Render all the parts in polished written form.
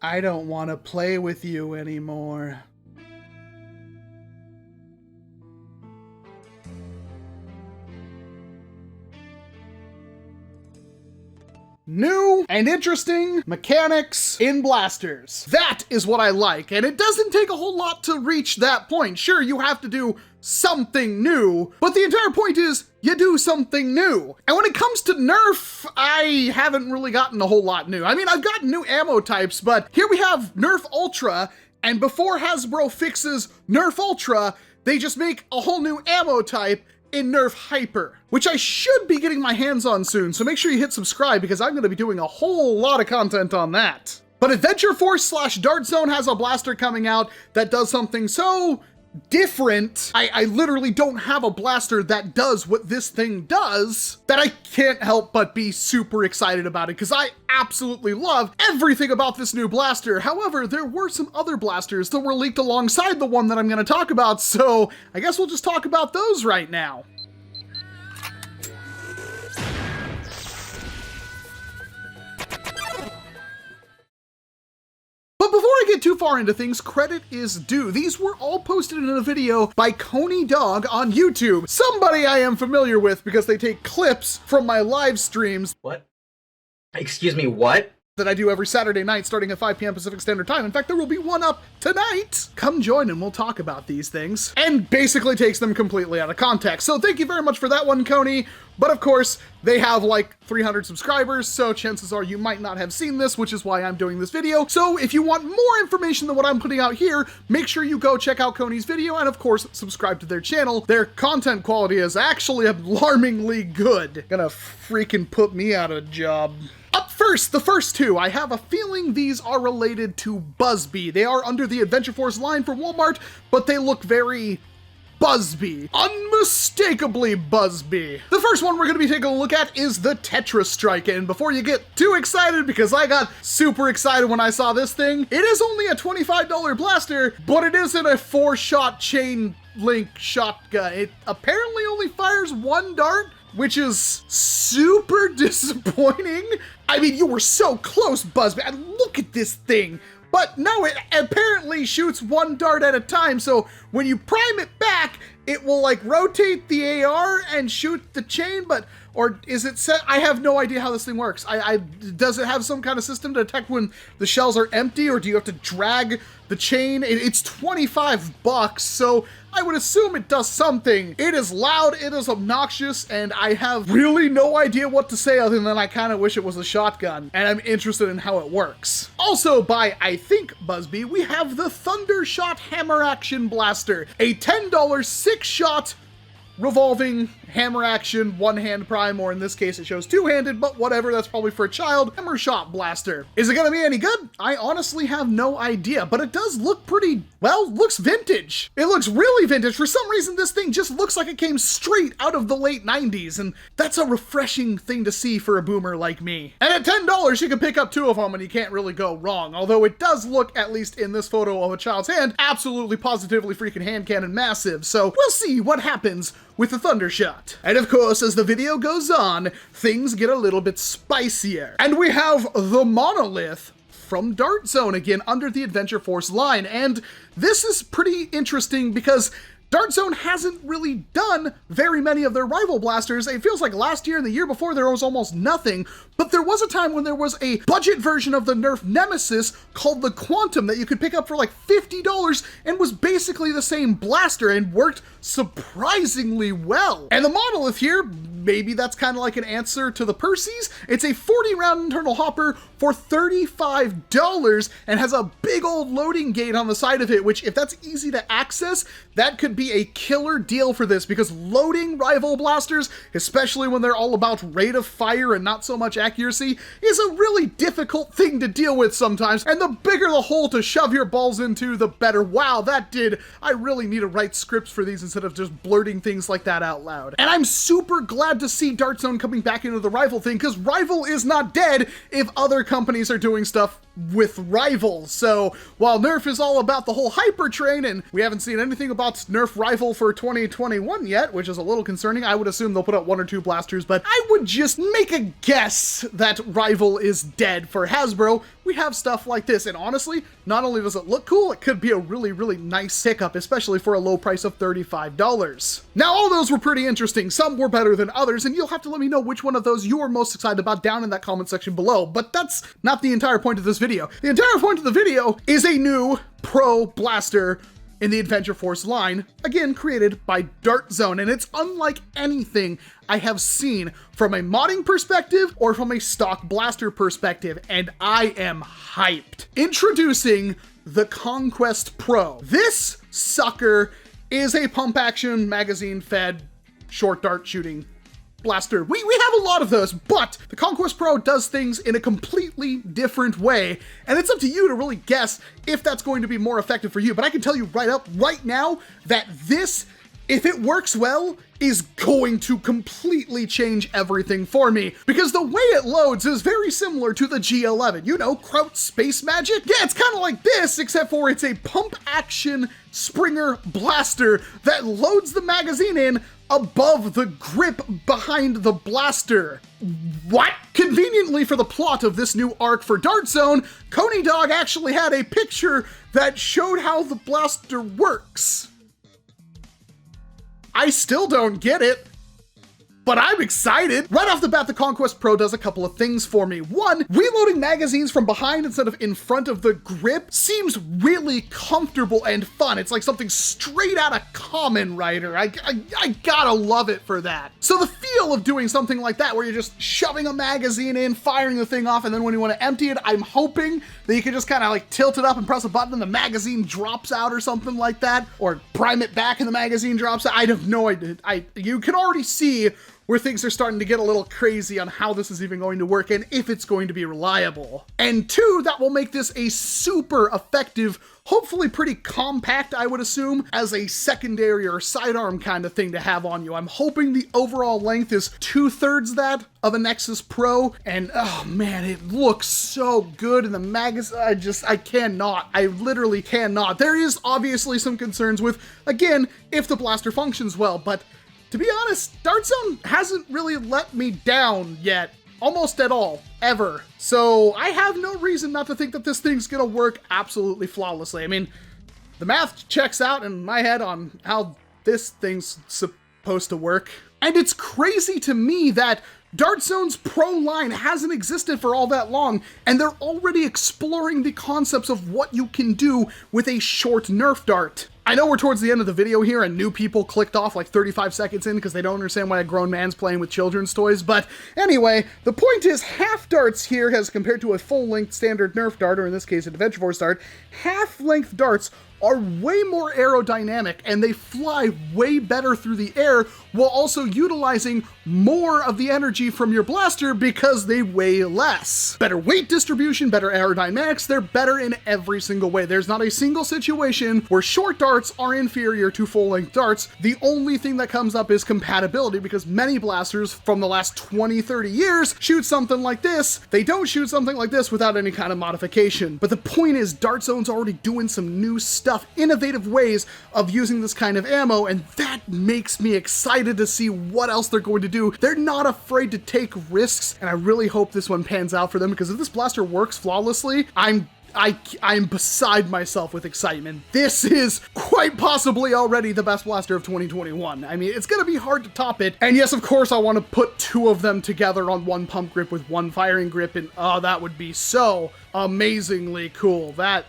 I don't want to play with you anymore. New and interesting mechanics in blasters. That is what I like, and it doesn't take a whole lot to reach that point. Sure, you have to do something new, but the entire point is you do something new. And when it comes to Nerf, I haven't really gotten a whole lot new. I mean, I've gotten new ammo types, but here we have Nerf Ultra, and before Hasbro fixes Nerf Ultra, they just make a whole new ammo type in Nerf Hyper, which I should be getting my hands on soon, so make sure you hit subscribe because I'm going to be doing a whole lot of content on that. But Adventure Force / Dart Zone has a blaster coming out that does something so different. I literally don't have a blaster that does what this thing does that I can't help but be super excited about it because I absolutely love everything about this new blaster. However, there were some other blasters that were leaked alongside the one that I'm going to talk about, so I guess we'll just talk about those right now. But before I get too far into things, credit is due. These were all posted in a video by Coney Dog on YouTube. Somebody I am familiar with because they take clips from my live streams. What? Excuse me, what? That I do every Saturday night starting at 5 p.m. Pacific Standard Time. In fact, there will be one up tonight. Come join and we'll talk about these things. And basically takes them completely out of context. So thank you very much for that one, Coney. But of course, they have like 300 subscribers, so chances are you might not have seen this, which is why I'm doing this video. So if you want more information than what I'm putting out here, make sure you go check out Coney's video and of course, subscribe to their channel. Their content quality is actually alarmingly good. Gonna freaking put me out of a job. Up first, the first two. I have a feeling these are related to Buzzbee. They are under the Adventure Force line from Walmart, but they look very Buzzbee. Unmistakably Buzzbee. The first one we're going to be taking a look at is the Tetrastrike, and before you get too excited, because I got super excited when I saw this thing, it is only a $25 blaster, but it isn't a 4-shot chain link shotgun. It apparently only fires one dart, which is super disappointing. I mean, you were so close, Buzzbee. Look at this thing. But no, it apparently shoots one dart at a time, so when you prime it back, it will like rotate the AR and shoot the chain, or is it set? I have no idea how this thing works. Does it have some kind of system to detect when the shells are empty, or do you have to drag the chain? It's $25, so I would assume it does something. It is loud, it is obnoxious, and I have really no idea what to say other than I kind of wish it was a shotgun, and I'm interested in how it works. Also by, I think, Buzzbee, we have the Thundershot Hammer Action Blaster, a $10 6-shot revolving hammer action, one-hand prime, or in this case it shows two-handed, but whatever, that's probably for a child. Hammer shot blaster. Is it gonna be any good? I honestly have no idea, but it does look pretty, well, looks vintage. It looks really vintage. For some reason, this thing just looks like it came straight out of the late 90s, and that's a refreshing thing to see for a boomer like me. And at $10, you can pick up two of them and you can't really go wrong, although it does look, at least in this photo of a child's hand, absolutely positively freaking hand cannon massive, so we'll see what happens with the Thundershot. And of course, as the video goes on, things get a little bit spicier. And we have the Monolith from Dart Zone again under the Adventure Force line. And this is pretty interesting because Dart Zone hasn't really done very many of their rival blasters. It feels like last year and the year before there was almost nothing, but there was a time when there was a budget version of the NERF Nemesis called the Quantum that you could pick up for like $50 and was basically the same blaster and worked surprisingly well. And the Monolith here, maybe that's kind of like an answer to the Percy's. It's a 40-round internal hopper for $35 and has a big old loading gate on the side of it, which if that's easy to access, that could be a killer deal for this, because loading rival blasters, especially when they're all about rate of fire and not so much accuracy, is a really difficult thing to deal with sometimes, and the bigger the hole to shove your balls into, the better. Wow, I really need to write scripts for these instead of just blurting things like that out loud. And I'm super glad to see Dart Zone coming back into the rival thing, because rival is not dead if other companies are doing stuff with rivals. So while NERF is all about the whole hyper train, and we haven't seen anything about NERF rival for 2021 yet, which is a little concerning. I would assume they'll put out 1 or 2 blasters, but I would just make a guess that rival is dead for Hasbro, we have stuff like this. And honestly, not only does it look cool, it could be a really, really nice pickup, especially for a low price of $35. Now, all those were pretty interesting. Some were better than others, and you'll have to let me know which one of those you are most excited about down in that comment section below. But that's not the entire point of this video. The entire point of the video is a new Pro Blaster in the Adventure Force line, again created by Dart Zone, and it's unlike anything I have seen from a modding perspective or from a stock blaster perspective, and I am hyped. Introducing the Conquest Pro. This sucker is a pump action, magazine fed, short dart shooting blaster. We have a lot of those, but the Conquest Pro does things in a completely different way, and it's up to you to really guess if that's going to be more effective for you. But I can tell you right now that this, if it works well, is going to completely change everything for me, because the way it loads is very similar to the G11. You know, Kraut Space Magic? Yeah, it's kind of like this, except for it's a pump action Springer blaster that loads the magazine in above the grip behind the blaster. What? Conveniently for the plot of this new arc for Dart Zone, Coney Dog actually had a picture that showed how the blaster works. I still don't get it, but I'm excited. Right off the bat, the Conquest Pro does a couple of things for me. One, reloading magazines from behind instead of in front of the grip seems really comfortable and fun. It's like something straight out of Kamen Rider. I gotta love it for that. So the feel of doing something like that, where you're just shoving a magazine in, firing the thing off, and then when you want to empty it, I'm hoping that you can just kind of like tilt it up and press a button and the magazine drops out or something like that, or prime it back and the magazine drops out. I have no idea. You can already see where things are starting to get a little crazy on how this is even going to work and if it's going to be reliable. And two, that will make this a super effective, hopefully pretty compact, I would assume, as a secondary or sidearm kind of thing to have on you. I'm hoping the overall length is 2/3 that of a Nexus Pro, and oh man, it looks so good in the magazine. I literally cannot. There is obviously some concerns with, again, if the blaster functions well, but to be honest, Dart Zone hasn't really let me down yet, almost at all, ever. So I have no reason not to think that this thing's gonna work absolutely flawlessly. I mean, the math checks out in my head on how this thing's supposed to work. And it's crazy to me that Dart Zone's Pro line hasn't existed for all that long, and they're already exploring the concepts of what you can do with a short Nerf dart. I know we're towards the end of the video here and new people clicked off like 35 seconds in because they don't understand why a grown man's playing with children's toys, but anyway, the point is half darts here, as compared to a full-length standard Nerf dart, or in this case an Adventure Force dart, half-length darts are way more aerodynamic and they fly way better through the air while also utilizing more of the energy from your blaster because they weigh less. Better weight distribution, better aerodynamics, they're better in every single way. There's not a single situation where short darts are inferior to full-length darts. The only thing that comes up is compatibility, because many blasters from the last 20-30 years shoot something like this. They don't shoot something like this without any kind of modification. But the point is, Dart Zone's already doing some new stuff, innovative ways of using this kind of ammo, and that makes me excited to see what else they're going to do. They're not afraid to take risks, and I really hope this one pans out for them, because if this blaster works flawlessly, I'm beside myself with excitement. This is quite possibly already the best blaster of 2021. I mean, it's gonna be hard to top it. And yes, of course, I want to put two of them together on one pump grip with one firing grip, and oh, that would be so amazingly cool. That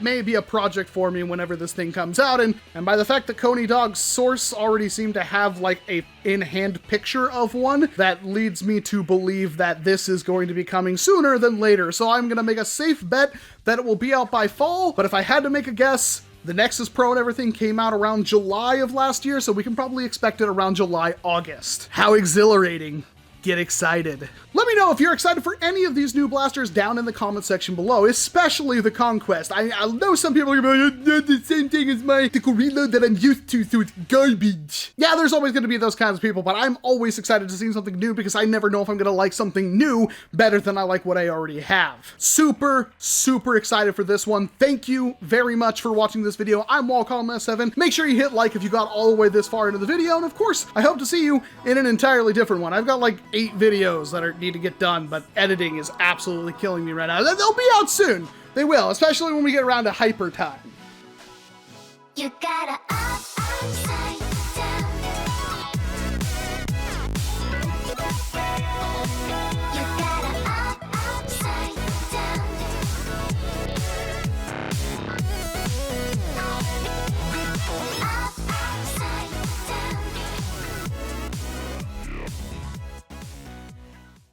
may be a project for me whenever this thing comes out, and by the fact that Coney Dog's source already seemed to have like a in-hand picture of one, that leads me to believe that this is going to be coming sooner than later. So I'm gonna make a safe bet that it will be out by fall, but if I had to make a guess, the Nexus Pro and everything came out around July of last year, so we can probably expect it around July, August. How exhilarating. Get excited. Let me know if you're excited for any of these new blasters down in the comment section below, especially the Conquest. I know some people are gonna be like, the same thing as my tactical reload that I'm used to, so it's garbage. Yeah, there's always gonna be those kinds of people, but I'm always excited to see something new because I never know if I'm gonna like something new better than I like what I already have. Super, super excited for this one. Thank you very much for watching this video. I'm Walcom S7. Make sure you hit like if you got all the way this far into the video, and of course, I hope to see you in an entirely different one. I've got like 8 videos that are need to get done, but editing is absolutely killing me right now. They'll be out soon. They will, especially when we get around to hyper time. You gotta